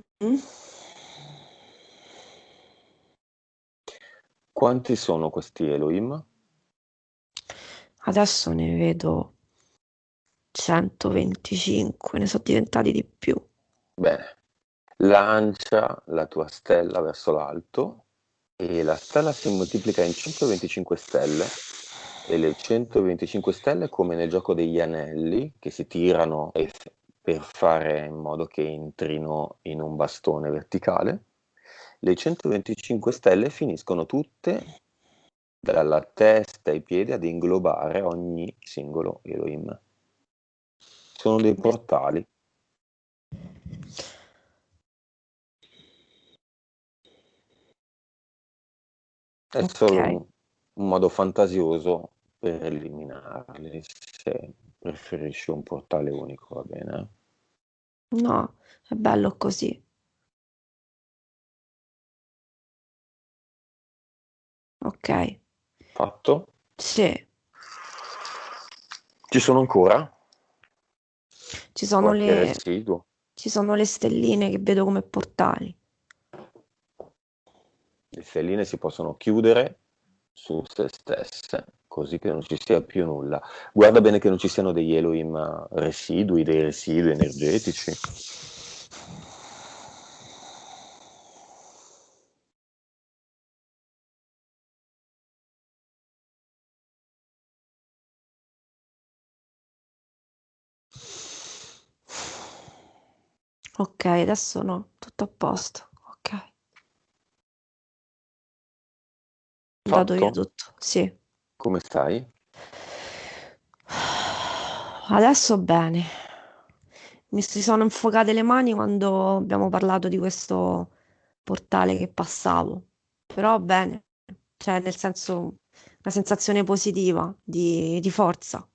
Quanti sono questi Elohim? Adesso ne vedo 125, ne sono diventati di più. Bene, lancia la tua stella verso l'alto e la stella si moltiplica in 125 stelle e le 125 stelle, come nel gioco degli anelli che si tirano per fare in modo che entrino in un bastone verticale, le 125 stelle finiscono tutte dalla testa ai piedi ad inglobare ogni singolo Elohim. Sono dei portali. È Ok, solo un modo fantasioso per eliminarli, se preferisci un portale unico, va bene? no, è bello così. Ok, Fatto? sì, Ci sono ancora ci sono qualche le, residuo? ci sono le stelline che vedo come portali. Le stelline si possono chiudere su se stesse, così che non ci sia più nulla. Guarda bene che non ci siano degli Elohim residui, dei residui energetici. Ok, adesso no, tutto a posto. Ok, ho dato via Fatto? tutto. Sì. Come stai? Adesso bene. Mi si sono infuocate le mani quando abbiamo parlato di questo portale che passavo. Però bene, cioè nel senso una sensazione positiva di forza.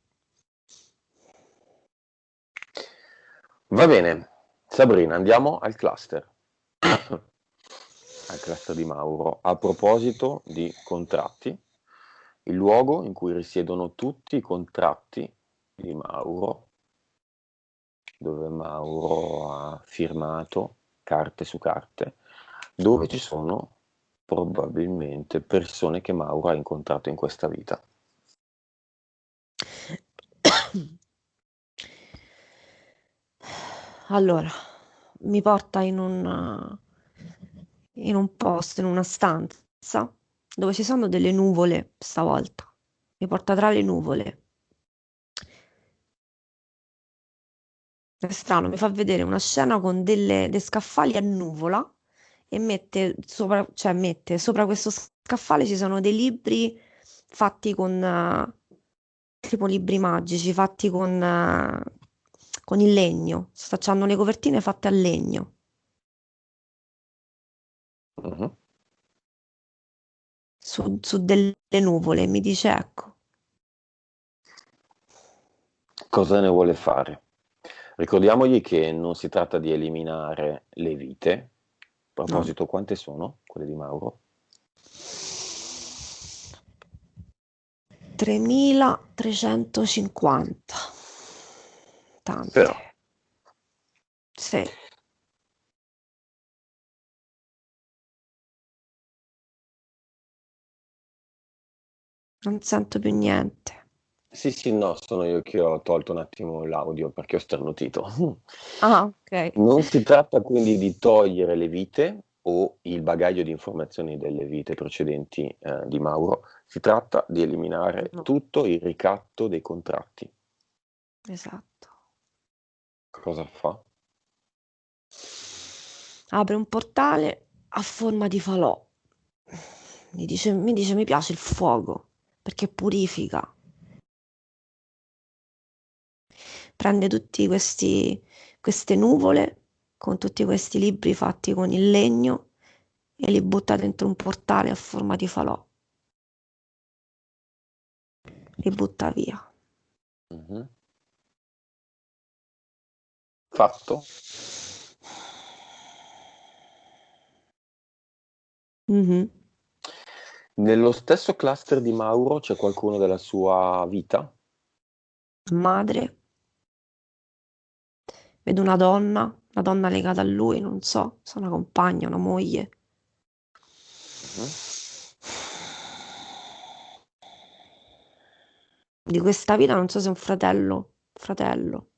Va bene, Sabrina, andiamo al cluster. Al cluster di Mauro. A proposito di contratti, il luogo in cui risiedono tutti i contratti di Mauro, dove Mauro ha firmato carte su carte, dove ci sono probabilmente persone che Mauro ha incontrato in questa vita. Allora, mi porta in un posto, in una stanza dove ci sono delle nuvole stavolta. Mi porta tra le nuvole. È strano, mi fa vedere una scena con dei scaffali a nuvola e mette sopra questo scaffale ci sono dei libri fatti con tipo libri magici, fatti con il legno. C'hanno le copertine fatte a legno. Mhm. Su delle nuvole, mi dice ecco, Cosa ne vuole fare? Ricordiamogli che non si tratta di eliminare le vite. A no, proposito, quante sono quelle di Mauro? 3350. Tante. Però, Sì, non sento più niente. sì, sì, no, sono io che ho tolto un attimo l'audio perché ho sternutito. Ah, ok. Non si tratta quindi di togliere le vite o il bagaglio di informazioni delle vite precedenti di Mauro, si tratta di eliminare No, tutto il ricatto dei contratti. esatto. Cosa fa? Apre un portale a forma di falò. Mi dice mi piace il fuoco perché purifica. Prende tutti queste nuvole con tutti questi libri fatti con il legno e li butta dentro un portale a forma di falò. Li butta via. Mhm. Fatto. Mhm. Nello stesso cluster di Mauro c'è qualcuno della sua vita? Madre, vedo una donna legata a lui, non so, se è una compagna, una moglie. Mhm. Di questa vita non so se è un fratello. Fratello.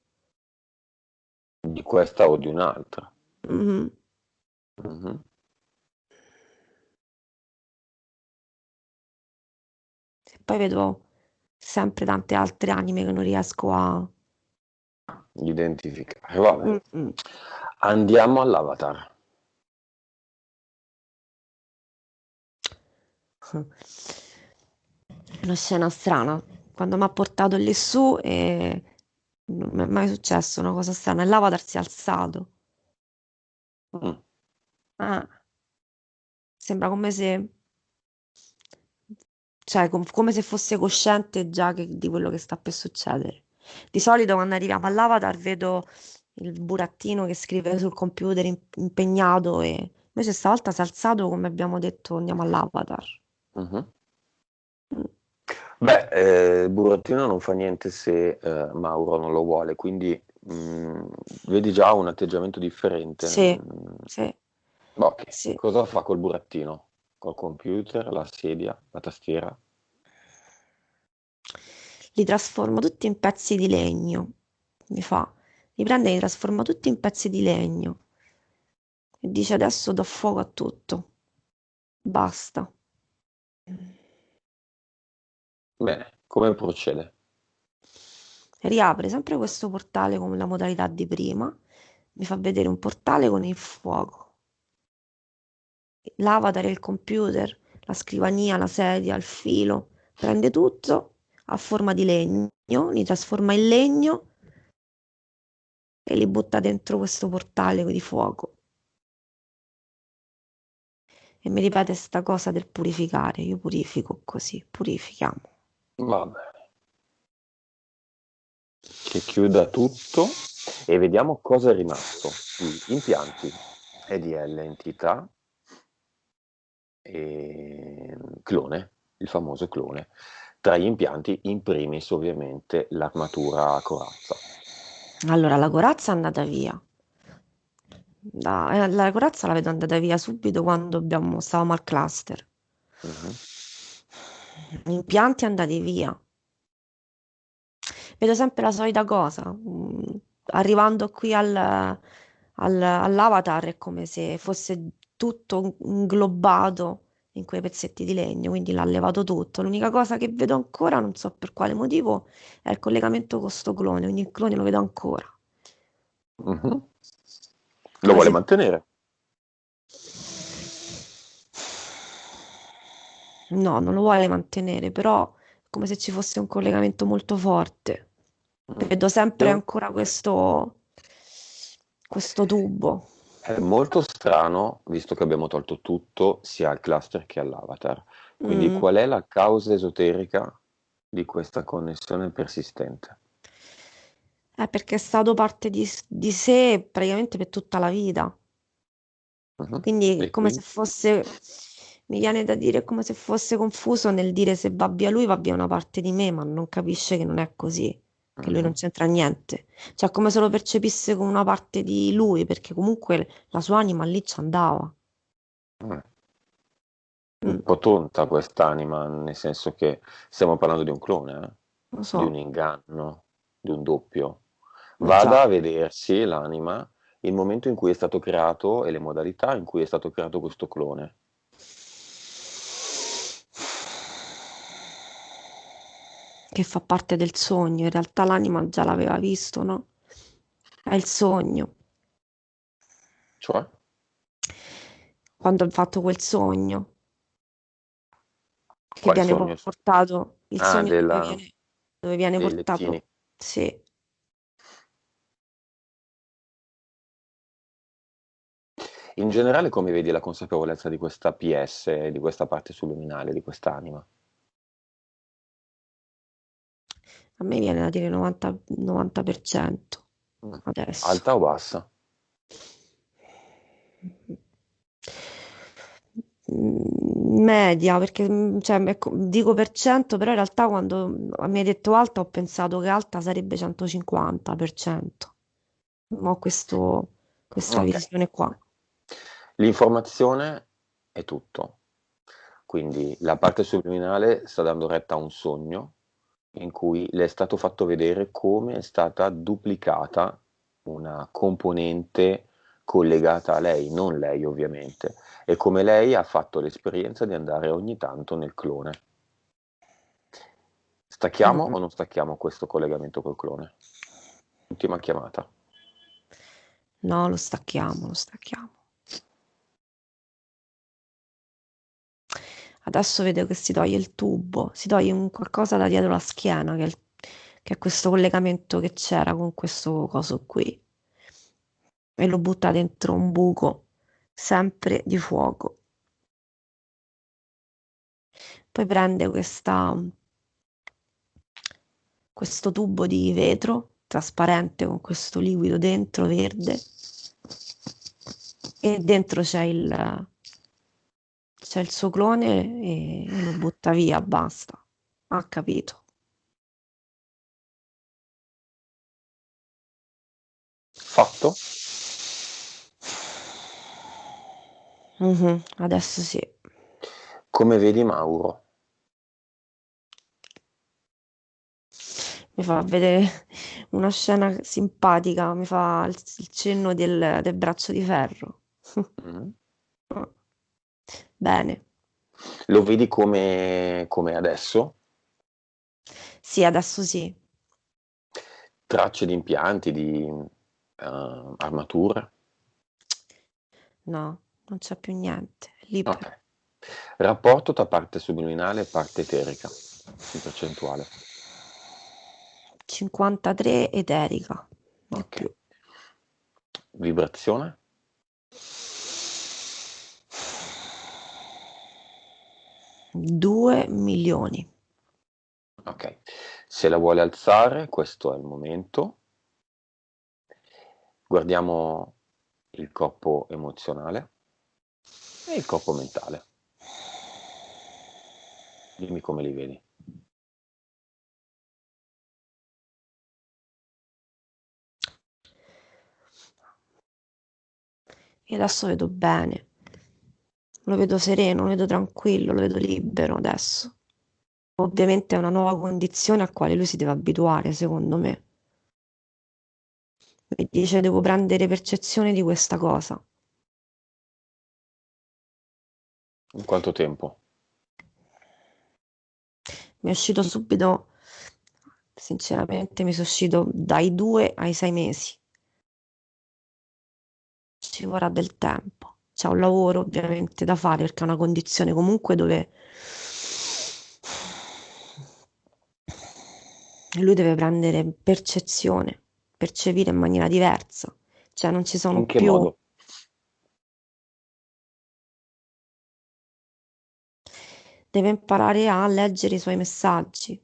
Di questa o di un'altra? Mhm. Mhm. E poi vedo sempre tante altre anime che non riesco a... Identificare, vabbè. Mm. Andiamo all'avatar. Una scena strana. Quando mi ha portato lì su e non mi è mai successo una cosa strana. E l'avatar si è alzato. Mm. Ah, sembra come se, cioè, come se fosse cosciente già di quello che sta per succedere. Di solito quando arriviamo all'avatar vedo il burattino che scrive sul computer impegnato e invece stavolta si è alzato come abbiamo detto andiamo all'avatar. Mhm. Mm. Beh, il burattino non fa niente se Mauro non lo vuole, quindi vedi già un atteggiamento differente. Sì, sì, Ok, sì. cosa fa col burattino? Col computer, la sedia, la tastiera? Li trasformo tutti in pezzi di legno. Mi fa, li prende e li trasforma tutti in pezzi di legno. E dice adesso do fuoco a tutto. Basta. Bene, come procede? Riapre sempre questo portale con la modalità di prima. Mi fa vedere un portale con il fuoco. L'avatar, il computer, la scrivania, la sedia, il filo. Prende tutto a forma di legno, li trasforma in legno e li butta dentro questo portale di fuoco. E mi ripete sta cosa del purificare. Io purifico così, purifichiamo. Va bene, che chiuda tutto e vediamo cosa è rimasto di impianti, EDL entità e clone, il famoso clone. Tra gli impianti, in primis ovviamente l'armatura a corazza. Allora, la corazza è andata via. La corazza la vedo andata via subito quando stavamo al cluster. Mhm. Gli impianti andati via. Vedo sempre la solita cosa. Arrivando qui all'avatar è come se fosse tutto inglobato in quei pezzetti di legno, quindi l'ha levato tutto. L'unica cosa che vedo ancora, non so per quale motivo, è il collegamento con sto clone, quindi il clone lo vedo ancora. Mhm. Lo Come vuole se... mantenere? No, non lo vuole mantenere, però è come se ci fosse un collegamento molto forte. Mm. Vedo sempre Io- ancora questo tubo. È molto strano, visto che abbiamo tolto tutto, sia al cluster che all'avatar. Quindi Mm. qual è la causa esoterica di questa connessione persistente? Perché è stato parte di sé praticamente per tutta la vita. Mhm. Quindi è E come se quindi? fosse, mi viene da dire, è come se fosse confuso nel dire se va via lui va via una parte di me, ma non capisce che non è così, che lui non Mhm. c'entra niente. Cioè, è come se lo percepisse come una parte di lui, perché comunque la sua anima lì ci andava. Mm. Un Mm, po' tonta quest'anima, nel senso che stiamo parlando di un clone, lo di un so, inganno, di un doppio. già. Vada a vedersi l'anima il momento in cui è stato creato e le modalità in cui è stato creato questo clone. Che fa parte del sogno. In realtà l'anima già l'aveva visto, no? È il sogno. Cioè? Quando ha fatto quel sogno. che Quali viene sogno? portato, il Ah, sogno dove viene dei lettini. portato, sì. In generale, come vedi la consapevolezza di questa PS, di questa parte subliminale, di quest'anima? A me viene da dire 90% Mm. adesso. Alta o bassa? Media, perché cioè, dico per cento, però in realtà quando mi hai detto alta ho pensato che alta sarebbe 150%. Ma ho questa Ok. visione qua. L'informazione è tutto. Quindi la parte subliminale sta dando retta a un sogno in cui le è stato fatto vedere come è stata duplicata una componente collegata a lei, non lei ovviamente, e come lei ha fatto l'esperienza di andare ogni tanto nel clone. Stacchiamo Mm. o non stacchiamo questo collegamento col clone? Ultima chiamata. No, lo stacchiamo, lo stacchiamo. Adesso vedo che si toglie il tubo, si toglie un qualcosa da dietro la schiena, che è questo collegamento che c'era con questo coso qui. E lo butta dentro un buco, sempre di fuoco. Poi prende questo tubo di vetro trasparente con questo liquido dentro verde e dentro c'è il suo clone e lo butta via, basta. Ha capito. Fatto? Mhm, adesso sì. Come vedi Mauro? Mi fa vedere una scena simpatica, mi fa il cenno del braccio di ferro. Mm. Bene. Lo vedi come adesso? Sì, adesso sì. Tracce di impianti, di armature? No, non c'è più niente. È libero. Ok. Rapporto tra parte subliminale e parte eterica, in percentuale. 53 ed Erika, di Ok. più. Vibrazione? 2 milioni. Ok. Se la vuole alzare, questo è il momento. Guardiamo il corpo emozionale e il corpo mentale. Dimmi come li vedi. Io adesso vedo bene. Lo vedo sereno, lo vedo tranquillo, lo vedo libero adesso. Ovviamente è una nuova condizione a quale lui si deve abituare, secondo me. Mi dice devo prendere percezione di questa cosa. In quanto tempo? Mi è uscito subito, sinceramente, mi sono uscito dai 2 ai 6 mesi. Ci vorrà del tempo. C'è un lavoro ovviamente da fare perché è una condizione comunque dove lui deve prendere percezione, percepire in maniera diversa. Cioè non ci sono In che più. modo? Deve imparare a leggere i suoi messaggi,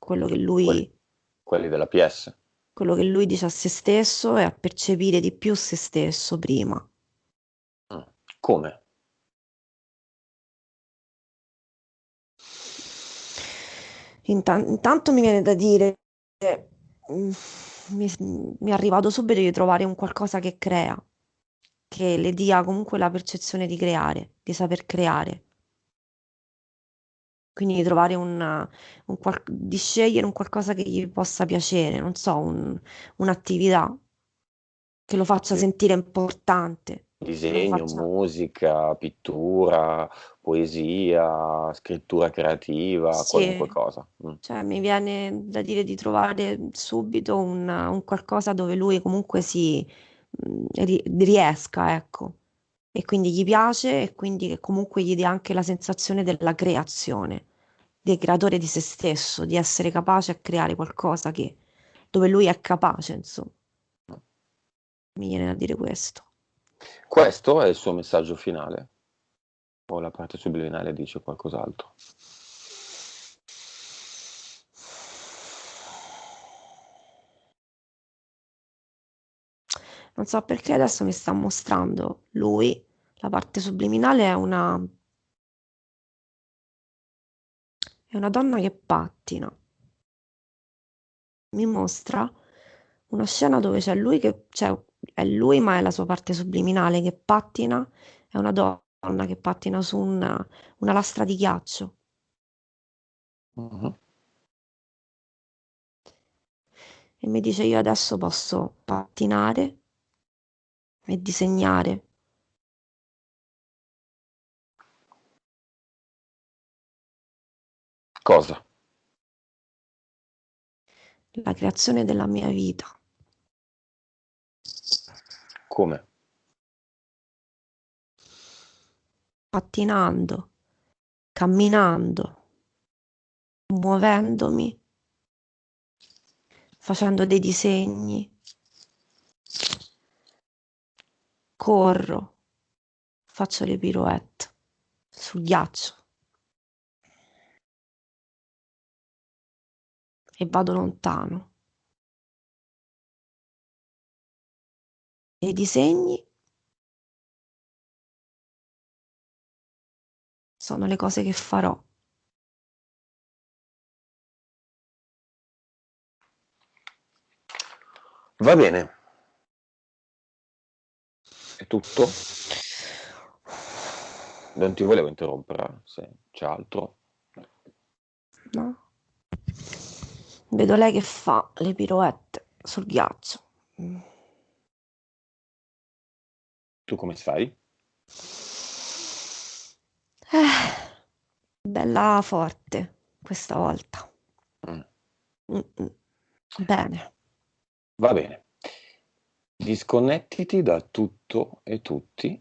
quello che Quelli, lui, quelli della PS? quello che lui dice a se stesso e a percepire di più se stesso prima. Mm. Come? Intanto mi viene da dire, mm, mi, mi è arrivato subito di trovare un qualcosa che crea, che le dia comunque la percezione di creare, di saper creare. Quindi di trovare di scegliere un qualcosa che gli possa piacere, non so, un'attività che lo faccia Di- sentire importante, che lo Disegno, faccia. musica, pittura, poesia, scrittura creativa, qualunque Sì, cosa. Mm. cioè mi viene da dire di trovare subito un qualcosa dove lui comunque riesca, ecco, e quindi gli piace e quindi che comunque gli dia anche la sensazione della creazione, del creatore di se stesso, di essere capace a creare qualcosa dove lui è capace, insomma. Mi viene da dire questo. Questo è il suo messaggio finale? O la parte subliminale dice qualcos'altro? Non so perché adesso mi sta mostrando lui, la parte subliminale è una donna che pattina. Mi mostra una scena dove c'è lui cioè è lui ma è la sua parte subliminale che pattina, è una donna che pattina su una lastra di ghiaccio Mhm. e mi dice io adesso posso pattinare e disegnare Cosa? la creazione della mia vita, Come? pattinando, camminando, muovendomi, facendo dei disegni, corro, faccio le pirouette sul ghiaccio e vado lontano. E i disegni sono le cose che farò. Va bene, è tutto? Non ti volevo interrompere, se c'è altro. No? Vedo lei che fa le pirouette sul ghiaccio. Tu come stai? Bella forte questa volta. Mm. Mm-mm. Bene. Va bene. Disconnettiti da tutto e tutti